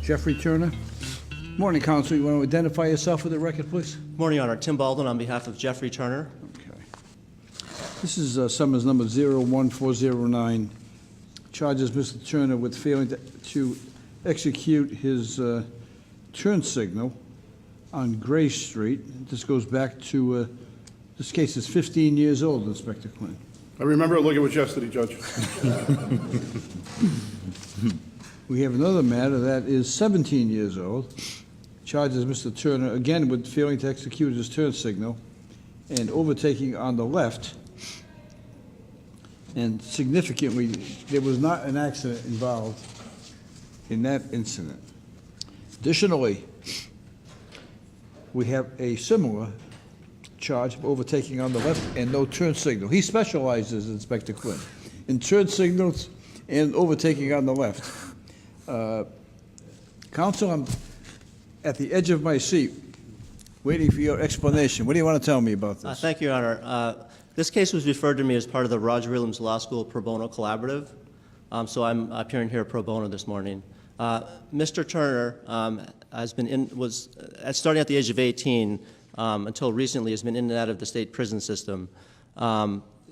Jeffrey Turner. Morning, Counsel. You want to identify yourself for the record, please? Morning, Your Honor. Tim Baldwin on behalf of Jeffrey Turner. Okay. This is summons number 01409. Charges Mr. Turner with failing to execute his turn signal on Gray Street. This goes back to, this case is 15 years old, Inspector Quinn. I remember it like it was yesterday, Judge. We have another matter that is 17 years old. Charges Mr. Turner again with failing to execute his turn signal and overtaking on the left. And significantly, there was not an accident involved in that incident. Additionally, we have a similar charge of overtaking on the left and no turn signal. He specializes, Inspector Quinn, in turn signals and overtaking on the left. Counsel, I'm at the edge of my seat, waiting for your explanation. What do you want to tell me about this? Thank you, Your Honor. This case was referred to me as part of the Roger Williams Law School Pro Bono Collaborative, so I'm appearing here pro bono this morning. Mr. Turner was starting at the age of 18 until recently has been in and out of the state prison system.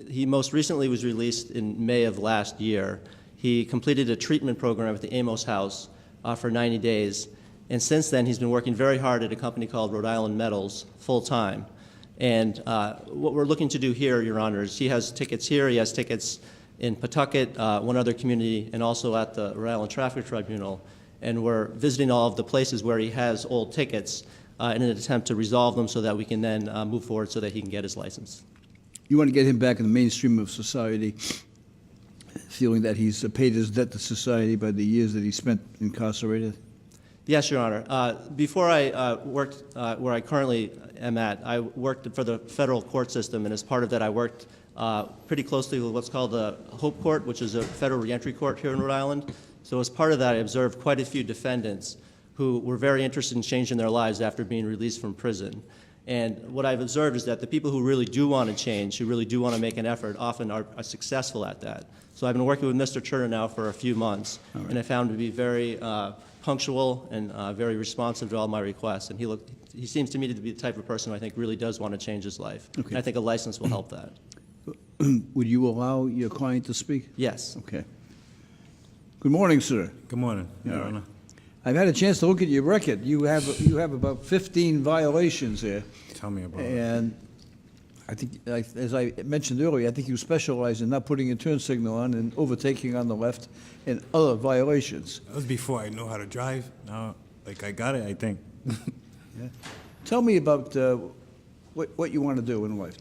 He most recently was released in May of last year. He completed a treatment program at the Amos House for 90 days, and since then he's been working very hard at a company called Rhode Island Metals full-time. And what we're looking to do here, Your Honor, is he has tickets here, he has tickets in Pawtucket, one other community, and also at the Rhode Island Traffic Tribunal. And we're visiting all of the places where he has old tickets in an attempt to resolve them so that we can then move forward so that he can get his license. You want to get him back in the mainstream of society, feeling that he's paid his debt to society by the years that he spent incarcerated? Yes, Your Honor. Before I worked where I currently am at, I worked for the federal court system, and as part of that, I worked pretty closely with what's called the Hope Court, which is a federal reentry court here in Rhode Island. So as part of that, I observed quite a few defendants who were very interested in changing their lives after being released from prison. And what I've observed is that the people who really do want to change, who really do want to make an effort, often are successful at that. So I've been working with Mr. Turner now for a few months, and I found him to be very punctual and very responsive to all my requests. And he seems to me to be the type of person who I think really does want to change his life. Okay. And I think a license will help that. Would you allow your client to speak? Yes. Okay. Good morning, sir. Good morning, Your Honor. I've had a chance to look at your record. You have about 15 violations here. Tell me about it. And I think, as I mentioned earlier, I think you specialize in not putting a turn signal on and overtaking on the left and other violations. That was before I knew how to drive. Now, like, I got it, I think. Yeah. Tell me about what you want to do in life.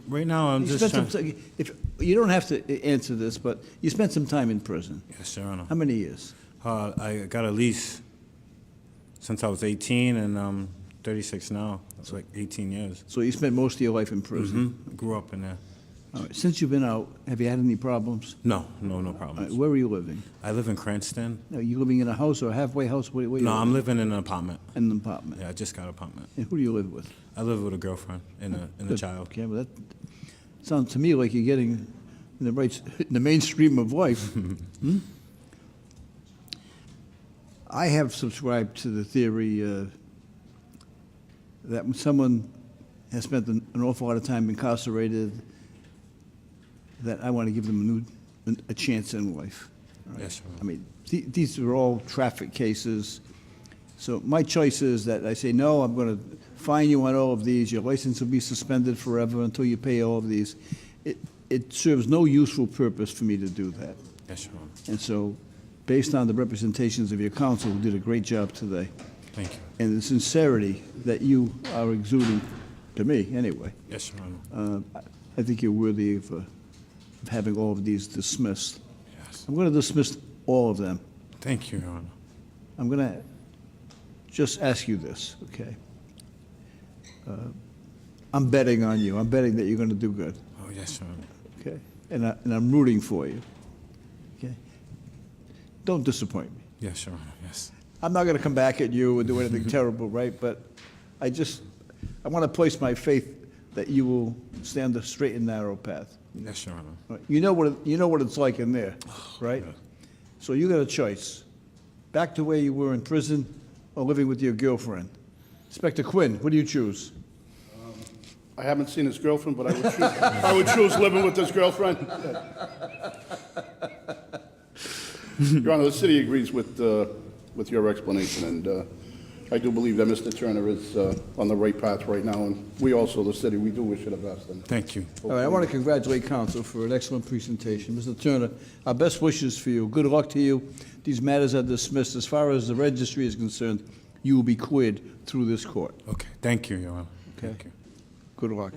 Right now, I'm You just spent trying... some, if you don't have to answer this, but you spent some time in prison. Yes, Your Honor. How many years? I got a lease since I was 18, and I'm 36 now. That's like 18 years. So you spent most of your life in prison. I grew up in there. All right. Since you've been out, have you had any problems? No All right. problems. Where are you living? I live in Cranston. Are you living in a house or a halfway house? Where you No, I'm living? living in an apartment. In an apartment. Yeah, I just got an apartment. And who do you live with? I live with a girlfriend and a Good. child. Okay, well, that sounds to me like you're getting in the mainstream of life. I have subscribed to the theory that when someone has spent an awful lot of time incarcerated, that I want to give them a chance in life. All right? Yes, Your Honor. I mean, these are all traffic cases. So my choice is that I say, no, I'm going to fine you on all of these. Your license will be suspended forever until you pay all of these. It serves no useful purpose for me to do that. Yes, Your Honor. And so, based on the representations of your counsel, who did a great job today, Thank you. and the sincerity that you are exuding, to me anyway, Yes, Your Honor. I think you're worthy of having all of these dismissed. Yes. I'm going to dismiss all of them. Thank you, Your Honor. I'm going to just ask you this, okay? I'm betting on you. I'm betting that you're going to do good, Oh, yes, Your Honor. okay? And I'm rooting for you, okay? Don't disappoint me. Yes, Your Honor, yes. I'm not going to come back at you and do anything terrible, right? But I want to place my faith that you will stay on the straight and narrow path. Yes, Your Honor. Right? You know what it's like in there, right? Yeah. So you got a choice. back to where you were in prison or living with your girlfriend? Inspector Quinn, what do you choose? I haven't seen his girlfriend, but I would choose living with his girlfriend. Your Honor, the city agrees with your explanation, and I do believe that Mr. Turner is on the right path right now, and we also, the city, we do wish you the best. And Thank you. All right, I want to congratulate counsel for an excellent presentation. Mr. Turner, our best wishes for you. Good luck to you. These matters are dismissed. As far as the registry is concerned, you will be cleared through this court. Okay, thank you, Your Honor. Okay. Thank you. Good luck.